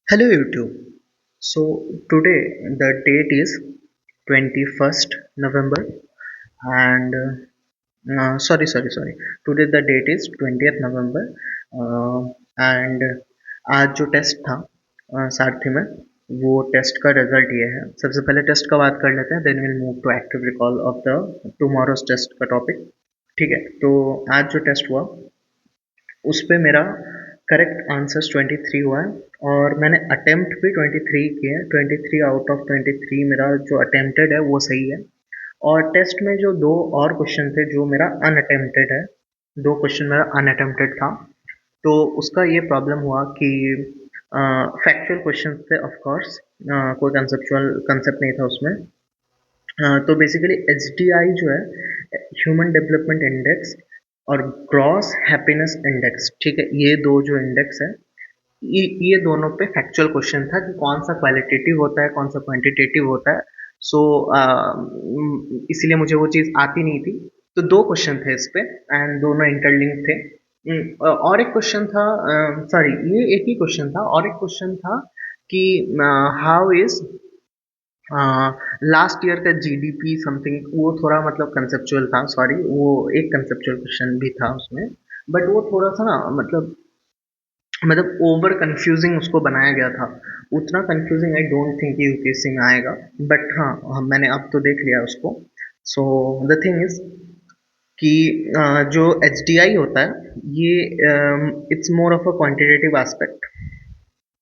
Hello YouTube. So today the date is 21st November and sorry. Today the date is 20th November uh, and आज जो test था सारथी में वो test का result ये है। सबसे पहले टेस्ट का बात कर लेते हैं, then will move to active recall of the tomorrow's test का टॉपिक। ठीक है, तो आज जो टेस्ट हुआ उस पे मेरा करेक्ट आंसर्स 23 हुआ है और मैंने अटेम्प्ट भी 23 किए हैं। 23 आउट ऑफ 23 मेरा जो अटेम्प्टेड है वो सही है। और टेस्ट में जो दो और क्वेश्चन थे जो मेरा अनअटेम्प्टेड है, दो क्वेश्चन मेरा अनअटेम्प्टेड था, तो उसका ये प्रॉब्लम हुआ कि फैक्चुअल क्वेश्चन थे ऑफ कोर्स, कोई कंसेप्चुअल कंसेप्ट नहीं था उसमें। तो बेसिकली एच डी आई जो है, ह्यूमन डेवलपमेंट इंडेक्स और ग्रॉस हैप्पीनेस इंडेक्स, ठीक है, ये दो जो इंडेक्स है, ये दोनों पे फैक्चुअल क्वेश्चन था कि कौन सा क्वालिटेटिव होता है कौन सा क्वांटिटेटिव होता है। सो इसीलिए मुझे वो चीज़ आती नहीं थी। तो दो क्वेश्चन थे इस पे एंड दोनों इंटरलिंक थे। और एक क्वेश्चन था, सॉरी ये एक ही क्वेश्चन था, और एक क्वेश्चन था कि हाउ इज लास्ट ईयर का जीडीपी समथिंग, वो थोड़ा मतलब कंसेप्चुअल था, सॉरी वो एक कंसेप्चुअल क्वेश्चन भी था उसमें, बट वो थोड़ा सा ना मतलब ओवर कंफ्यूजिंग उसको बनाया गया था। उतना confusing I don't think UPSC में आएगा, बट हाँ मैंने अब तो देख लिया उसको। सो द थिंग इज कि जो एच डी आई होता है ये it's more of a quantitative aspect,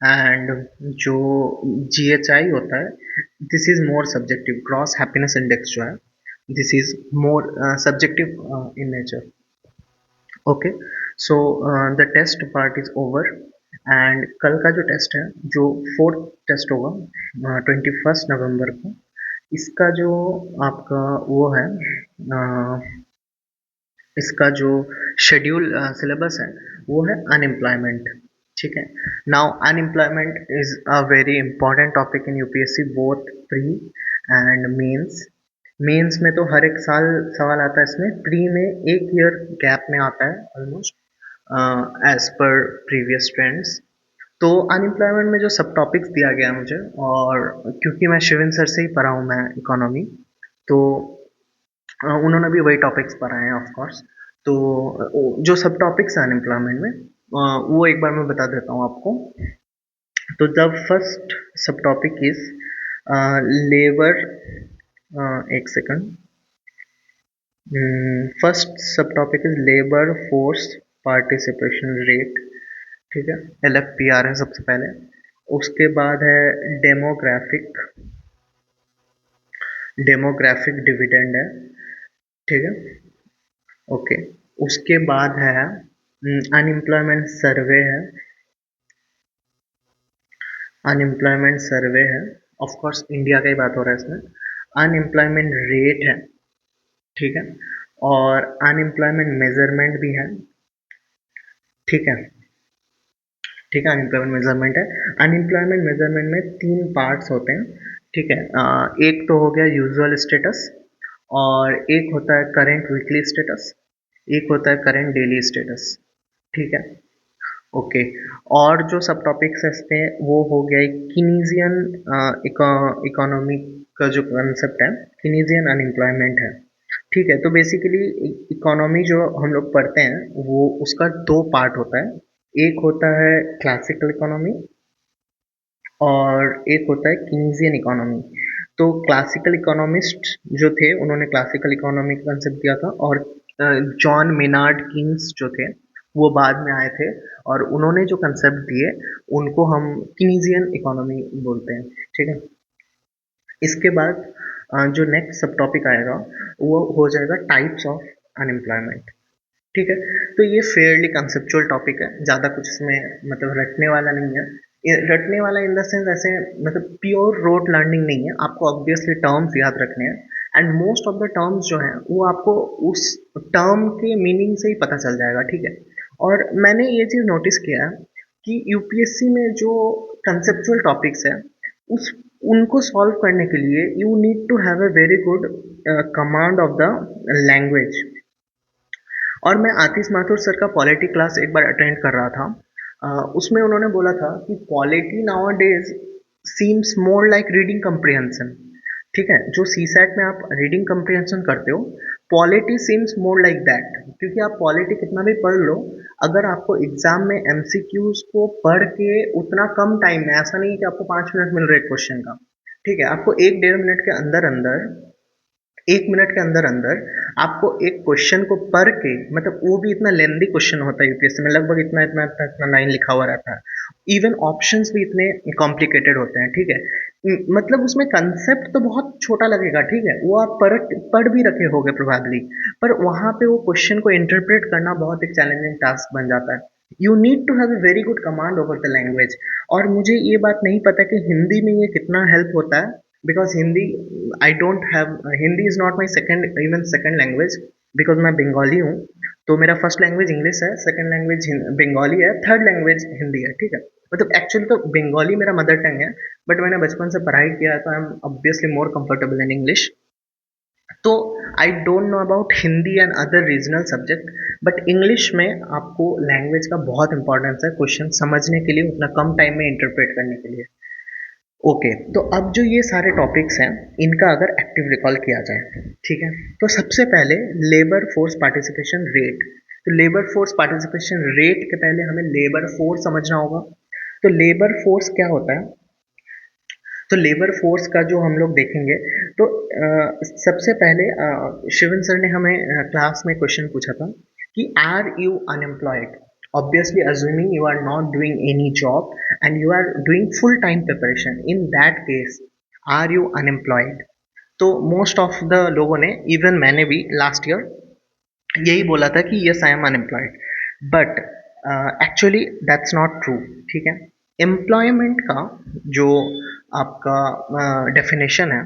and जो जी एच आई होता है this is more subjective. Gross happiness index जो है this is more subjective in nature. Okay, so the test part is over and कल का जो test है, जो फोर्थ टेस्ट होगा 21st नवंबर को, इसका जो आपका वो है, इसका जो शेड्यूल सिलेबस है वो है अनएम्प्लॉयमेंट। ठीक है, now unemployment is a very important topic in UPSC both pre and mains. Mains में तो हर एक साल सवाल आता है इसमें, प्री में एक ईयर गैप में आता है almost as per previous trends. तो अनएम्प्लॉयमेंट में जो सब टॉपिक्स दिया गया है मुझे, और क्योंकि मैं शिवन सर से ही पढ़ा हूँ मैं इकोनॉमी, तो उन्होंने भी वही टॉपिक्स पढ़ाए हैं ऑफ कोर्स। तो जो सब टॉपिक्स हैं अनएम्प्लॉयमेंट में, वो एक बार मैं बता देता हूँ आपको। तो द फर्स्ट सब टॉपिक इज लेबर, एक सेकंड, फर्स्ट सब topic is labour force participation rate. ठीक है, एल एफ पी आर है सबसे पहले। उसके बाद है डेमोग्राफिक, डेमोग्राफिक डिविडेंड है। ठीक है, ओके। उसके बाद है अनएम्प्लॉयमेंट सर्वे है, अनएम्प्लॉयमेंट सर्वे है, ऑफ कोर्स इंडिया का ही बात हो रहा है इसमें। अनएम्प्लॉयमेंट रेट है, ठीक है, और अनएम्प्लॉयमेंट मेजरमेंट भी है। ठीक है, ठीक है, अनएम्प्लॉयमेंट मेजरमेंट है। अनएम्प्लॉयमेंट मेजरमेंट में तीन पार्ट्स होते हैं। ठीक है, एक तो हो गया यूजुअल स्टेटस, और एक होता है करेंट वीकली स्टेटस, एक होता है करेंट डेली स्टेटस। ठीक है, ओके। और जो सब टॉपिक्स है इसमें वो हो गया किनीजियन इकोनॉमी का जो कंसेप्ट है, किनीजियन अनएम्प्लॉयमेंट है। ठीक है, तो बेसिकली इकोनॉमी जो हम लोग पढ़ते हैं वो उसका दो पार्ट होता है। एक होता है क्लासिकल इकोनॉमी और एक होता है कीन्सियन इकोनॉमी। तो क्लासिकल इकोनॉमिस्ट जो थे उन्होंने क्लासिकल इकोनॉमी का कंसेप्ट दिया था, और जॉन मेनार्ड कीन्स जो थे वो बाद में आए थे, और उन्होंने जो कंसेप्ट दिए उनको हम कीन्सियन इकोनॉमी बोलते हैं। ठीक है, इसके बाद जो नेक्स्ट सब टॉपिक आएगा वो हो जाएगा टाइप्स ऑफ अनएम्प्लॉयमेंट। ठीक है, तो ये फेयरली कंसेप्चुअल टॉपिक है, ज़्यादा कुछ इसमें मतलब रटने वाला नहीं है। ये रटने वाला इन द सेंस ऐसे मतलब प्योर रोट लर्निंग नहीं है, आपको ऑब्वियसली टर्म्स याद रखने हैं, and most of the terms जो हैं वो आपको उस टर्म के मीनिंग से ही पता चल जाएगा। ठीक है, और मैंने ये चीज़ नोटिस किया है कि यूपीएससी में जो कंसेप्चुअल टॉपिक्स है उस उनको सॉल्व करने के लिए you need to have a very good command of the language. और मैं आतिश माथुर सर का पॉलिटी क्लास एक बार अटेंड कर रहा था, उसमें उन्होंने बोला था कि polity nowadays seems more like reading comprehension. ठीक है, जो सी सेट में आप रीडिंग कम्प्रिहेंशन करते हो, polity seems more like that, क्योंकि आप पॉलिटी कितना भी पढ़ लो, अगर आपको एग्जाम में एमसीक्यूज को पढ़ के उतना कम टाइम में, ऐसा नहीं है कि आपको 5 मिनट मिल रहे क्वेश्चन का, ठीक है, आपको 1 डेढ़ मिनट के अंदर अंदर, 1 मिनट के अंदर अंदर आपको एक क्वेश्चन को पढ़ के, मतलब वो भी इतना लेंदी क्वेश्चन होता है यूपीएससी में, लगभग इतना इतना इतना, इतना लाइन लिखा हुआ रहता है, इवन ऑप्शंस भी इतने कॉम्प्लिकेटेड होते हैं, ठीक है। मतलब उसमें कंसेप्ट तो बहुत छोटा लगेगा, ठीक है, वो आप पढ़ भी रखे होगे प्रोबेबली, पर वहां पे वो क्वेश्चन को इंटरप्रेट करना बहुत एक चैलेंजिंग टास्क बन जाता है। You need to have a very good command over the language. और मुझे ये बात नहीं पता कि हिंदी में ये कितना हेल्प होता है, because Hindi, I don't have, Hindi is not my second, even second language, because मैं बंगाली हूँ। तो मेरा फर्स्ट लैंग्वेज इंग्लिश है, सेकेंड लैंग्वेज बंगाली है, थर्ड लैंग्वेज हिंदी है, ठीक है। मतलब एक्चुअली तो बंगाली मेरा मदर टंग है, बट मैंने बचपन से पढ़ाई किया है, तो I am obviously more comfortable in English. तो I don't know about Hindi and other regional subject, but English में आपको लैंग्वेज का बहुत इंपॉर्टेंस है क्वेश्चन समझने के लिए, उतना कम टाइम में इंटरप्रेट करने के लिए। ओके, तो अब जो ये सारे टॉपिक्स हैं, इनका अगर एक्टिव रिकॉल किया जाए, ठीक है, तो सबसे पहले लेबर फोर्स पार्टिसिपेशन रेट। तो लेबर फोर्स पार्टिसिपेशन रेट के पहले हमें लेबर फोर्स समझना होगा। तो लेबर फोर्स क्या होता है? तो लेबर फोर्स का जो हम लोग देखेंगे, तो सबसे पहले शिवन सर ने हमें क्लास में क्वेश्चन पूछा था कि are you unemployed, obviously assuming you are not doing any job and you are doing full time preparation, in that case are you unemployed? तो मोस्ट ऑफ द लोगों ने, इवन मैंने भी लास्ट ईयर यही बोला था कि yes I am unemployed, but actually that's not true, ठीक है। एम्प्लॉयमेंट का जो आपका डेफिनेशन है,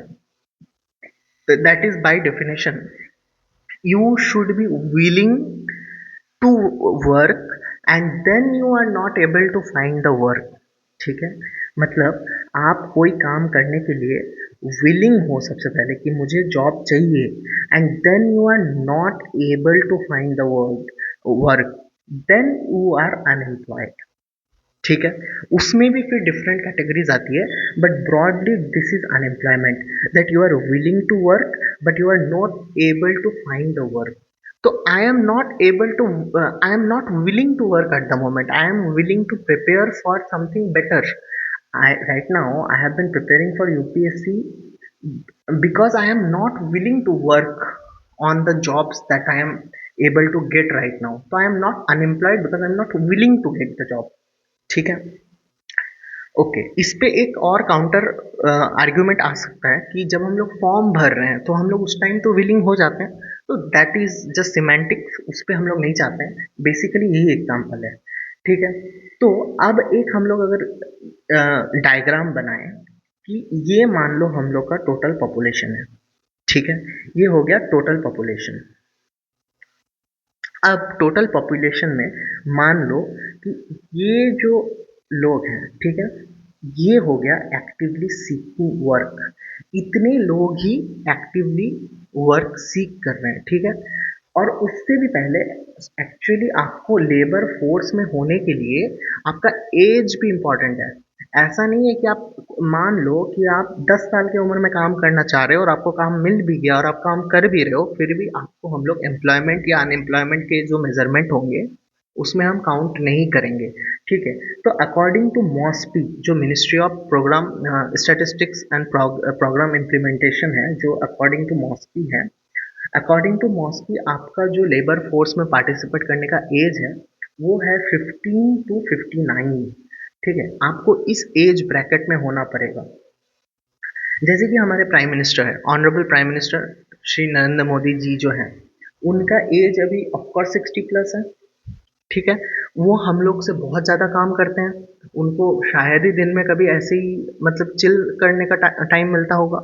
that is by definition you should be willing to work and then you are not able to find the work, ठीक है। मतलब आप कोई काम करने के लिए विलिंग हो सबसे पहले कि मुझे जॉब चाहिए, and then you are not able to find the work, then you are unemployed, ठीक है। उसमें भी फिर डिफरेंट कैटेगरीज आती है, but broadly this is unemployment, that you are willing to work but you are not able to find the work. तो I am not able to, I am not willing to work at the moment, I am willing to prepare for something better. I right now I have been preparing for UPSC because I am not willing to work on the jobs that I am able to get right now. So I am not unemployed because I am not willing to get the job. ठीक है। Okay, इस पे एक और counter argument आ सकता है कि जब हम लोग फॉर्म भर रहे हैं तो हम लोग उस टाइम तो विलिंग हो जाते हैं, तो दैट इज जस्ट सिमेंटिक, उस पर हम लोग नहीं चाहते हैं, बेसिकली यही एग्जाम्पल है, ठीक है। तो अब एक हम लोग अगर डायग्राम बनाएं कि ये मान लो हम लोग का टोटल पॉपुलेशन है, ठीक है, ये हो गया टोटल पॉपुलेशन। अब टोटल पॉपुलेशन में मान लो कि ये जो लोग हैं, ठीक है, ये हो गया एक्टिवली सीकिंग वर्क, इतने लोग ही एक्टिवली वर्क सीक कर रहे हैं, ठीक है। और उससे भी पहले एक्चुअली आपको लेबर फोर्स में होने के लिए आपका एज भी इम्पॉर्टेंट है। ऐसा नहीं है कि आप मान लो कि आप 10 साल की उम्र में काम करना चाह रहे हो और आपको काम मिल भी गया और आप काम कर भी रहे हो, फिर भी आपको हम लोग एम्प्लॉयमेंट या अनएम्प्लॉयमेंट के जो मेजरमेंट होंगे उसमें हम काउंट नहीं करेंगे, ठीक है। तो अकॉर्डिंग टू मॉस्पी, जो ministry of programme statistics and programme implementation है, जो अकॉर्डिंग टू मॉस्पी है, अकॉर्डिंग टू मॉस्पी आपका जो लेबर फोर्स में पार्टिसिपेट करने का एज है वो है 15 टू 59, ठीक है। आपको इस एज ब्रैकेट में होना पड़ेगा। जैसे कि हमारे प्राइम मिनिस्टर है, honourable prime minister Shri Narendra Modi ji जो हैं, उनका एज अभी ऑफकोर्स 60+ है, ठीक है। वो हम लोग से बहुत ज़्यादा काम करते हैं, उनको शायद ही दिन में कभी ऐसे ही मतलब चिल करने का टाइम मिलता होगा,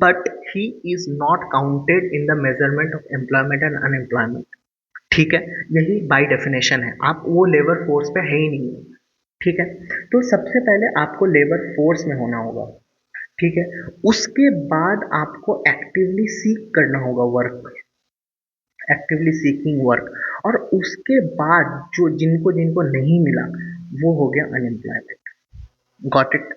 but he is not counted in the measurement of employment and unemployment, ठीक है। यही बाय डेफिनेशन है, आप वो लेबर फोर्स पे है ही नहीं, ठीक है। तो सबसे पहले आपको लेबर फोर्स में होना होगा, ठीक है। उसके बाद आपको एक्टिवली सीक करना होगा वर्क, एक्टिवली सीकिंग वर्क, और उसके बाद जो जिनको जिनको नहीं मिला वो हो गया अनएम्प्लॉयमेंट। Got it?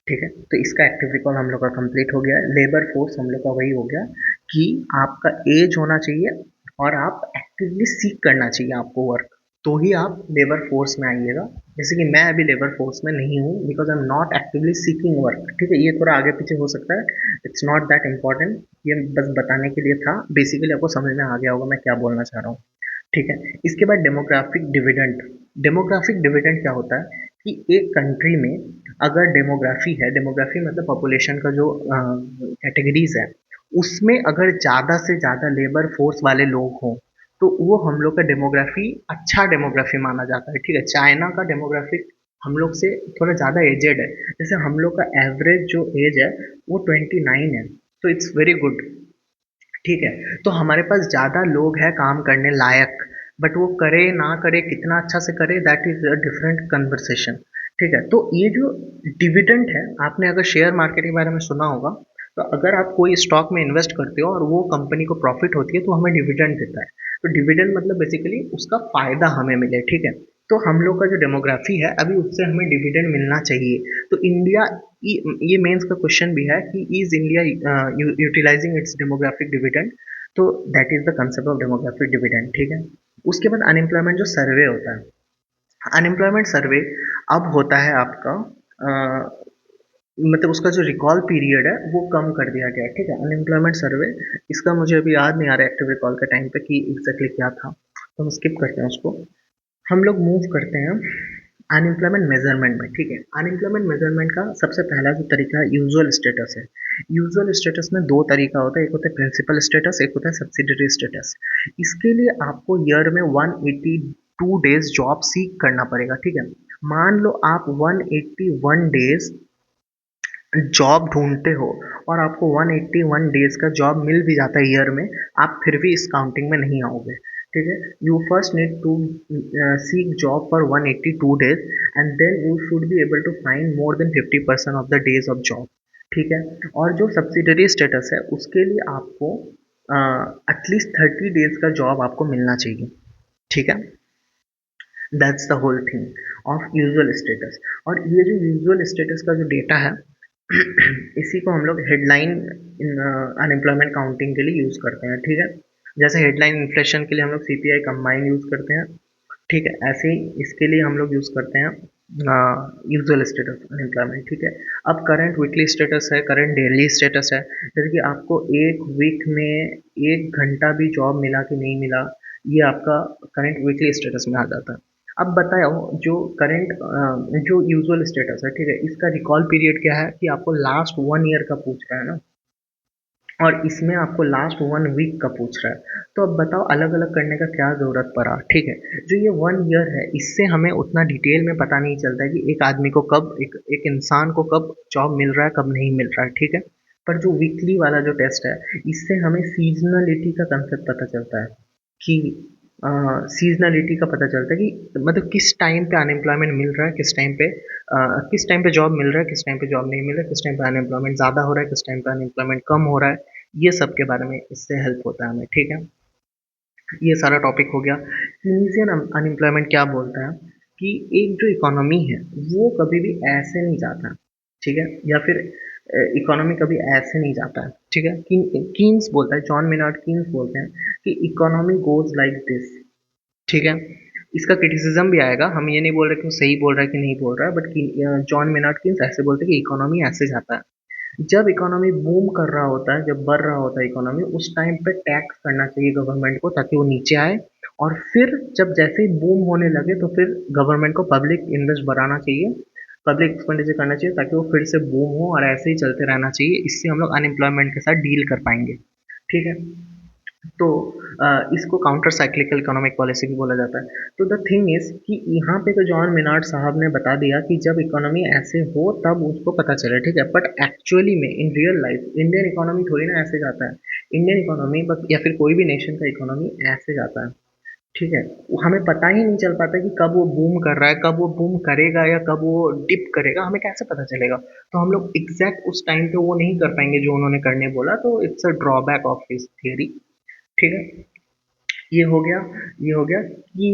ठीक है, तो इसका एक्टिव रिकॉल हम लोग का कंप्लीट हो गया। लेबर फोर्स हम लोग का वही हो गया कि आपका एज होना चाहिए और आप एक्टिवली सीख करना चाहिए आपको वर्क, तो ही आप लेबर फोर्स में आइएगा। जैसे कि मैं अभी लेबर फोर्स में नहीं हूँ because I am not actively seeking work. ठीक है, ये थोड़ा आगे पीछे हो सकता है, इट्स नॉट दैट इम्पॉर्टेंट, ये बस बताने के लिए था। बेसिकली आपको समझ में आ गया होगा मैं क्या बोलना चाह रहा हूँ। ठीक है, इसके बाद डेमोग्राफिक डिविडेंड। डेमोग्राफिक डिविडेंड क्या होता है कि एक कंट्री में अगर डेमोग्राफी है, डेमोग्राफी मतलब पॉपुलेशन का जो कैटेगरीज है, उसमें अगर ज़्यादा से ज़्यादा लेबर फोर्स वाले लोग हों तो वो हम लोग का डेमोग्राफी अच्छा डेमोग्राफी माना जाता है। ठीक है, चाइना का डेमोग्राफिक हम लोग से थोड़ा ज़्यादा एजेड है। जैसे हम लोग का एवरेज जो एज है वो 29 है, तो इट्स वेरी गुड। ठीक है, तो हमारे पास ज़्यादा लोग हैं काम करने लायक, बट वो करे ना करे, कितना अच्छा से करे, that is a different conversation. ठीक है, तो ये जो डिविडेंड है, आपने अगर शेयर मार्केट के बारे में सुना होगा, तो अगर आप कोई स्टॉक में इन्वेस्ट करते हो और वो कंपनी को प्रॉफिट होती है तो हमें डिविडेंड देता है। तो डिविडेंड मतलब बेसिकली उसका फायदा हमें मिले। ठीक है, तो हम लोग का जो डेमोग्राफी है अभी उससे हमें डिविडेंड मिलना चाहिए। तो इंडिया, ये मेंस का क्वेश्चन भी है कि is India utilising its demographic dividend, तो that is the concept of demographic dividend. ठीक है, उसके बाद अनएम्प्लॉयमेंट जो सर्वे होता है, अनएम्प्लॉयमेंट सर्वे अब होता है आपका मतलब उसका जो रिकॉल पीरियड है वो कम कर दिया गया है। ठीक है, अनएम्प्लॉयमेंट सर्वे, इसका मुझे अभी याद नहीं आ रहा एक्टिव रिकॉल के टाइम पे कि एग्जैक्टली क्या था, तो हम स्किप करते हैं उसको। हम लोग मूव करते हैं अनएम्प्लॉयमेंट मेजरमेंट में। ठीक है, अनएम्प्लॉयमेंट मेजरमेंट का सबसे पहला जो तरीका है यूजुअल स्टेटस है। यूजुअल स्टेटस में दो तरीका होता है, एक होता है प्रिंसिपल स्टेटस, एक होता है सब्सिडरी स्टेटस। इसके लिए आपको ईयर में 182 डेज जॉब सीख करना पड़ेगा। ठीक है, मान लो आप 181 डेज जॉब ढूंढते हो और आपको 181 डेज का जॉब मिल भी जाता है ईयर में, आप फिर भी इस काउंटिंग में नहीं आओगे। ठीक है, you first need to seek job for 182 days and then you should be able to find more than 50% of the days of job. ठीक है, और जो सब्सिडरी स्टेटस है उसके लिए आपको एटलीस्ट 30 डेज का जॉब आपको मिलना चाहिए। ठीक है, that's the whole thing of usual status. और ये जो यूजुअल स्टेटस का जो डेटा है इसी को हम लोग हेडलाइन अनएम्प्लॉयमेंट काउंटिंग के लिए यूज़ करते हैं। ठीक है, जैसे हेडलाइन इन्फ्लेशन के लिए हम लोग सीपीआई कंबाइन यूज़ करते हैं। ठीक है, ऐसे ही इसके लिए हम लोग यूज़ करते हैं यूजुअल स्टेटस अनएम्प्लॉयमेंट। ठीक है, अब करंट वीकली स्टेटस है, करंट डेली स्टेटस है, जैसे कि आपको एक वीक में 1 घंटा भी जॉब मिला कि नहीं मिला, ये आपका करंट वीकली स्टेटस में आ जाता है। अब बताओ जो करंट जो यूजुअल स्टेटस है, ठीक है, इसका रिकॉल पीरियड क्या है कि आपको लास्ट 1 ईयर का पूछ रहा है ना, और इसमें आपको लास्ट 1 वीक का पूछ रहा है। तो अब बताओ अलग अलग करने का क्या ज़रूरत पड़ा। ठीक है, जो ये 1 ईयर है इससे हमें उतना डिटेल में पता नहीं चलता है कि एक आदमी को कब, एक इंसान को कब जॉब मिल रहा है कब नहीं मिल रहा है। ठीक है, पर जो वीकली वाला जो टेस्ट है इससे हमें सीजनलिटी का कंसेप्ट पता चलता है कि सीजनलिटी का पता चलता है कि मतलब किस टाइम पे अनएम्प्लॉयमेंट मिल रहा है, किस टाइम पे जॉब मिल रहा है, किस टाइम पे जॉब नहीं मिल रहा है, किस टाइम पे अनएम्प्लॉयमेंट ज़्यादा हो रहा है, किस टाइम पे अनएम्प्लॉयमेंट कम हो रहा है। ये सब के बारे में इससे हेल्प होता है हमें। ठीक है, ये सारा टॉपिक हो गया। कीनीजियन अनएम्प्लॉयमेंट क्या बोलता है कि एक जो इकोनॉमी है वो कभी भी ऐसे नहीं जाता। ठीक है, या फिर इकोनॉमी कभी ऐसे नहीं जाता है। ठीक है, कीन्स बोलता है, जॉन मिनार्ड कीन्स बोलते हैं कि इकोनॉमी गोज लाइक दिस। ठीक है, इसका क्रिटिसिज्म भी आएगा, हम ये नहीं बोल रहे कि वो सही बोल रहा है कि नहीं बोल रहा है, बट जॉन मेनार्ड कीन्स ऐसे बोलते हैं कि इकोनॉमी ऐसे जाता है। जब इकोनॉमी बूम कर रहा होता है, जब बढ़ रहा होता है इकोनॉमी, उस टाइम पे टैक्स करना चाहिए गवर्नमेंट को ताकि वो नीचे आए, और फिर जब जैसे ही बूम होने लगे तो फिर गवर्नमेंट को पब्लिक इन्वेस्ट बढ़ाना चाहिए, पब्लिक एक्सपेंडिचर करना चाहिए ताकि वो फिर से बूम हो, और ऐसे ही चलते रहना चाहिए। इससे हम लोग अनएम्प्लॉयमेंट के साथ डील कर पाएंगे। ठीक है, तो इसको काउंटर साइक्लिकल इकोनॉमिक पॉलिसी भी बोला जाता है। तो द थिंग इज कि यहाँ पे तो जॉन मिनार्ड साहब ने बता दिया कि जब इकोनॉमी ऐसे हो तब उसको पता चले। ठीक है, बट एक्चुअली में in real life Indian economy थोड़ी ना ऐसे जाता है। इंडियन इकोनॉमी बस, या फिर कोई भी नेशन का इकोनॉमी ऐसे जाता है। ठीक है, हमें पता ही नहीं चल पाता कि कब वो बूम कर रहा है, कब वो बूम करेगा, या कब वो डिप करेगा, हमें कैसे पता चलेगा। तो हम लोग एग्जैक्ट उस टाइम पे वो नहीं कर पाएंगे जो उन्होंने करने बोला, तो it's a drawback of his theory. ठीक है, ये हो गया, ये हो गया कि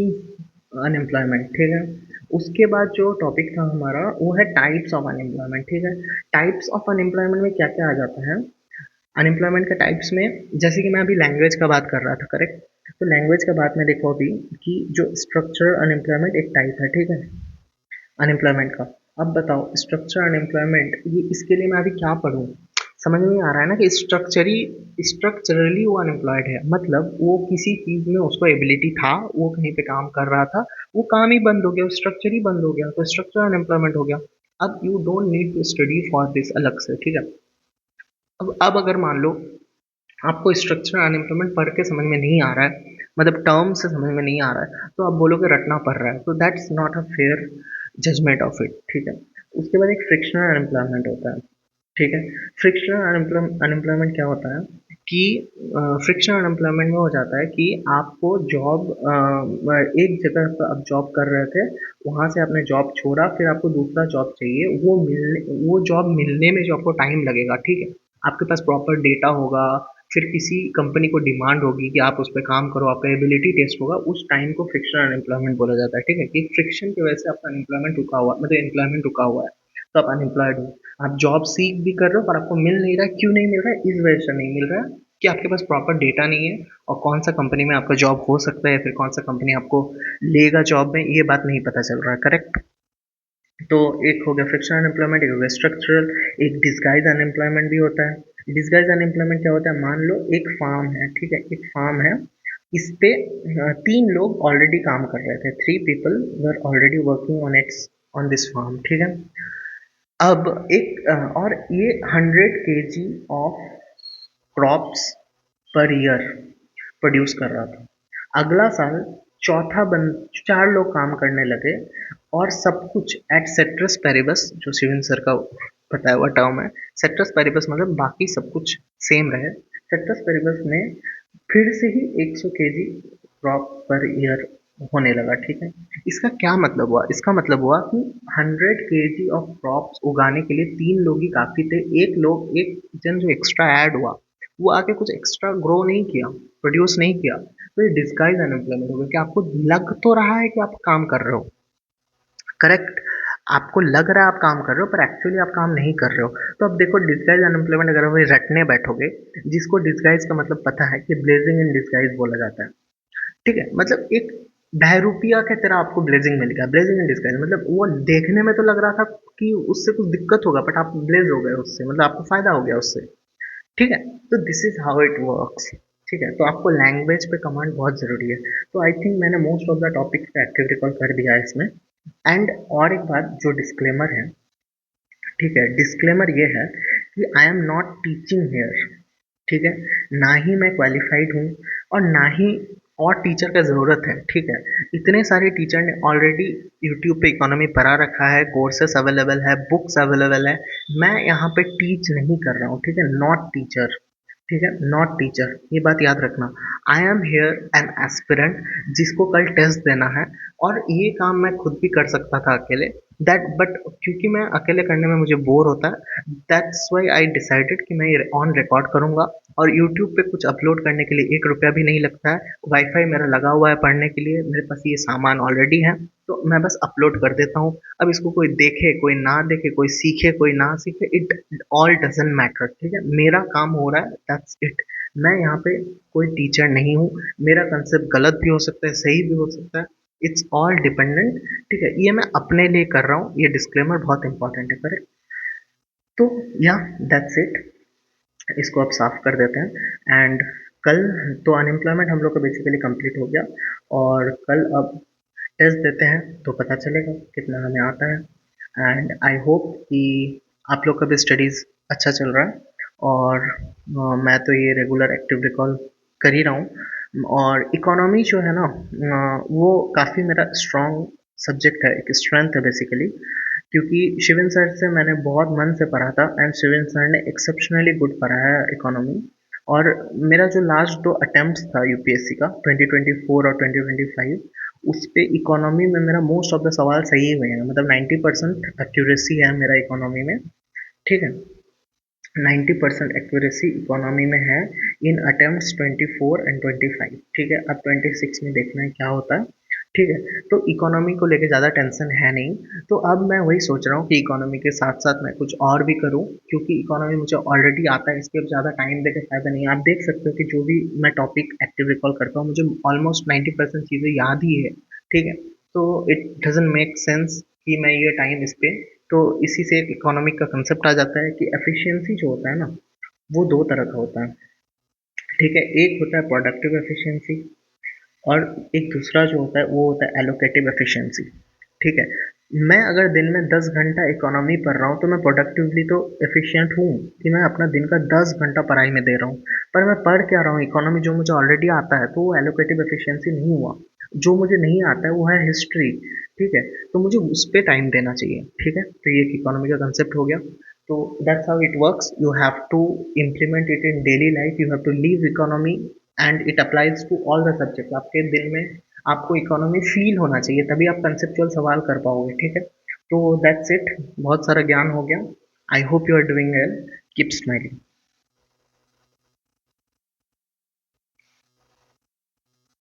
अनएम्प्लॉयमेंट। ठीक है, उसके बाद जो टॉपिक था हमारा वो है टाइप्स ऑफ अनएम्प्लॉयमेंट, ठीक है। टाइप्स ऑफ अनएम्प्लॉयमेंट में क्या क्या आ जाता है? अनएम्प्लॉयमेंट के टाइप्स में, जैसे कि मैं अभी लैंग्वेज का बात कर रहा था, करेक्ट। तो लैंग्वेज का बात में देखो अभी कि जो स्ट्रक्चरल अनएम्प्लॉयमेंट एक टाइप है, ठीक है, अनएम्प्लॉयमेंट का। अब बताओ स्ट्रक्चर अनएम्प्लॉयमेंट, ये इसके लिए मैं अभी क्या पढ़ूँ? समझ में नहीं आ रहा है ना कि स्ट्रक्चरली वो अनएम्प्लॉयड है, मतलब वो किसी चीज में उसको एबिलिटी था, वो कहीं पे काम कर रहा था, वो काम ही बंद हो गया, वो स्ट्रक्चर ही बंद हो गया, तो स्ट्रक्चर अनएम्प्लॉयमेंट हो गया। अब you don't need to study for this अलग से, ठीक है। अब अगर मान लो आपको स्ट्रक्चर अनएम्प्लॉयमेंट पढ़ के समझ में नहीं आ रहा है, मतलब टर्म से समझ में नहीं आ रहा है, तो आप बोलोगे रटना पड़ रहा है, तो that's not a fair judgement of it, ठीक है। उसके बाद एक फ्रिक्शनल अनएम्प्लॉयमेंट होता है, ठीक है। फ्रिक्शनल अनएम्प्लॉयमेंट क्या होता है कि फ्रिक्शनल अनएम्प्लॉयमेंट में हो जाता है कि आपको जॉब, एक जगह पर आप जॉब कर रहे थे, वहाँ से आपने जॉब छोड़ा, फिर आपको दूसरा जॉब चाहिए, वो जॉब मिलने में जो आपको टाइम लगेगा, ठीक है। आपके पास प्रॉपर डेटा होगा, फिर किसी कंपनी को डिमांड होगी कि आप उस पर काम करो, आपका एबिलिटी टेस्ट होगा, उस टाइम को फ्रिक्शनल अनएम्प्लॉयमेंट बोला जाता है, ठीक है। कि फ्रिक्शन की वजह से आपका अनएम्प्लॉयमेंट रुका हुआ, मतलब एम्प्लॉयमेंट रुका हुआ है, तो आप अनएम्प्लॉयड हो। आप जॉब सीख भी कर रहे हो पर आपको मिल नहीं रहा है, क्यों नहीं मिल रहा है? इस वजह से नहीं मिल रहा है कि आपके पास प्रॉपर डेटा नहीं है, और कौन सा कंपनी में आपका जॉब हो सकता है, फिर कौन सा कंपनी आपको लेगा जॉब में, ये बात नहीं पता चल रहा है, करेक्ट। तो एक हो गया फ्रिक्शनल अनएम्प्लॉयमेंट, एक हो गया स्ट्रक्चरल। एक डिस्गाइज अनएम्प्लॉयमेंट भी होता है। डिस्गाइज अनएम्प्लॉयमेंट क्या होता है? मान लो एक फार्म है, ठीक है, एक फार्म है, इस पे तीन लोग ऑलरेडी काम कर रहे थे, three people were already working on its, on this farm, ठीक है। अब और ये 100 kg of crops per year produce कर रहा था। अगला साल चार लोग काम करने लगे, और सब कुछ एट सेट्रस पेरिबस, जो शिवन सर का बताया हुआ टर्म है, सेट्रस पेरिबस मतलब बाकी सब कुछ सेम रहे, सेट्रस पेरिबस में फिर से ही 100 kg क्रॉप पर ईयर होने लगा, ठीक है। इसका क्या मतलब हुआ? इसका मतलब हुआ कि 100 kg ऑफ क्रॉप्स उगाने के लिए तीन लोग ही काफी थे। एक जन जो एक्स्ट्रा ऐड हुआ, वो आके कुछ एक्स्ट्रा ग्रो नहीं किया, प्रोड्यूस नहीं किया, तो ये डिस्गाइज अनएम्प्लॉयमेंट हो गया कि आपको लग तो रहा है कि आप काम कर रहे हो, करेक्ट। आपको लग रहा है आप काम कर रहे हो, पर एक्चुअली आप काम नहीं कर रहे हो। तो अब देखो डिस्गाइज अनएम्प्लॉयमेंट अगर आप रटने बैठोगे, जिसको डिस्गाइज का मतलब पता है कि ब्लेजिंग इन डिस्गाइज बोला जाता है, ठीक है, मतलब एक बहरूपिया के तरह आपको ब्लेजिंग मिल गया, ब्लेजिंग इन डिस्गाइज, मतलब वो देखने में तो लग रहा था कि उससे कुछ दिक्कत होगा, बट आप ब्लेज हो गए उससे, मतलब आपको फायदा हो गया उससे, ठीक है। तो this is how it works, ठीक है। तो आपको लैंग्वेज पे कमांड बहुत जरूरी है। तो आई थिंक मैंने मोस्ट ऑफ द टॉपिक पे एक्टिव रिकॉल कर दिया है इसमें। एंड और एक बात, जो डिस्क्लेमर है, ठीक है, डिस्क्लेमर ये है कि I am not teaching here, ठीक है, ना ही मैं क्वालिफाइड हूँ, और ना ही और टीचर का ज़रूरत है, ठीक है। इतने सारे टीचर ने ऑलरेडी यूट्यूब पे इकोनॉमी पढ़ा रखा है, कोर्सेस अवेलेबल है, बुक्स अवेलेबल है। मैं यहाँ पे टीच नहीं कर रहा हूँ, ठीक है, नॉट टीचर, ठीक है, नॉट टीचर, ये बात याद रखना। I am here an aspirant, जिसको कल टेस्ट देना है, और ये काम मैं खुद भी कर सकता था अकेले, दैट बट क्योंकि मैं अकेले करने में मुझे बोर होता है, दैट्स वाई आई डिसाइडेड कि मैं ये ऑन रिकॉर्ड करूंगा। और यूट्यूब पे कुछ अपलोड करने के लिए 1 रुपया भी नहीं लगता है, वाईफाई मेरा लगा हुआ है पढ़ने के लिए, मेरे पास ये सामान ऑलरेडी है, तो मैं बस अपलोड कर देता हूँ। अब इसको कोई देखे कोई ना देखे, कोई सीखे कोई ना सीखे, इट ऑल डजेंट मैटर, ठीक है, मेरा काम हो रहा है, दैट्स इट। मैं यहाँ पे कोई टीचर नहीं हूँ, मेरा कंसेप्ट गलत भी हो सकता है, सही भी हो सकता है, इट्स ऑल डिपेंडेंट, ठीक है। ये मैं अपने लिए कर रहा हूँ, ये डिस्क्लेमर बहुत इंपॉर्टेंट है, करेक्ट। तो या दैट्स इट, इसको अब साफ कर देते हैं। एंड कल तो अनएम्प्लॉयमेंट हम लोग का बेसिकली कंप्लीट हो गया, और कल अब टेस्ट देते हैं तो पता चलेगा कितना हमें आता है। एंड आई होप कि आप लोग का भी स्टडीज़ अच्छा चल रहा है, और मैं तो ये रेगुलर एक्टिव रिकॉल कर ही रहा हूँ। और इकोनॉमी जो है ना, वो काफ़ी मेरा स्ट्रॉन्ग सब्जेक्ट है, एक स्ट्रेंथ है बेसिकली, क्योंकि शिवन सर से मैंने बहुत मन से पढ़ा था, एंड शिवन सर ने एक्सेप्शनली गुड पढ़ाया है इकोनॉमी। और मेरा जो लास्ट दो अटेम्प्ट था यूपीएससी का 2024 और 2025, उस पे इकोनॉमी में मेरा मोस्ट ऑफ द सवाल सही हुए हैं, मतलब 90% एक्यूरेसी है मेरा इकोनॉमी में, ठीक है। 90% एक्यूरेसी इकोनॉमी में है इन अटेम्प्ट 24 एंड 25, ठीक है। अब 26 में देखना है क्या होता है। ठीक है। तो इकोनॉमी को लेके ज़्यादा टेंशन है नहीं। तो अब मैं वही सोच रहा हूँ कि इकोनॉमी के साथ साथ मैं कुछ और भी करूँ, क्योंकि इकोनॉमी मुझे ऑलरेडी आता है, इसके अब ज़्यादा टाइम देके फ़ायदा नहीं है। आप देख सकते हो कि जो भी मैं टॉपिक एक्टिव रिकॉल करता हूँ, मुझे ऑलमोस्ट 90% चीज़ें याद ही है। ठीक है। तो इट डजेंट मेक सेंस कि मैं ये टाइम इस पे, तो इसी से एक इकोनॉमिक का कंसेप्ट आ जाता है कि एफिशिएंसी जो होता है ना, वो दो तरह का होता है। ठीक है। एक होता है प्रोडक्टिव एफिशिएंसी, और एक दूसरा जो होता है वो होता है एलोकेटिव एफिशिएंसी। ठीक है। मैं अगर दिन में 10 घंटा इकोनॉमी पढ़ रहा हूँ तो मैं प्रोडक्टिवली तो एफिशिएंट हूँ कि मैं अपना दिन का 10 घंटा पढ़ाई में दे रहा हूँ। पर मैं पढ़ क्या रहा हूँ, इकोनॉमी जो मुझे ऑलरेडी आता है, तो वो एलोकेटिव एफिशिएंसी नहीं हुआ। जो मुझे नहीं आता है वो है हिस्ट्री। ठीक है। तो मुझे उस पर टाइम देना चाहिए। ठीक है। तो ये इकोनॉमी का कंसेप्ट हो गया। तो that's how it works. You have to implement it in daily life, you have to leave economy and it applies to all the subject. आपके दिन में आपको इकोनॉमी फील होना चाहिए, तभी आप कंसेप्चुअल सवाल कर पाओगे। ठीक है। तो दैट्स इट, बहुत सारा ज्ञान हो गया। I hope you are doing well. Keep smiling.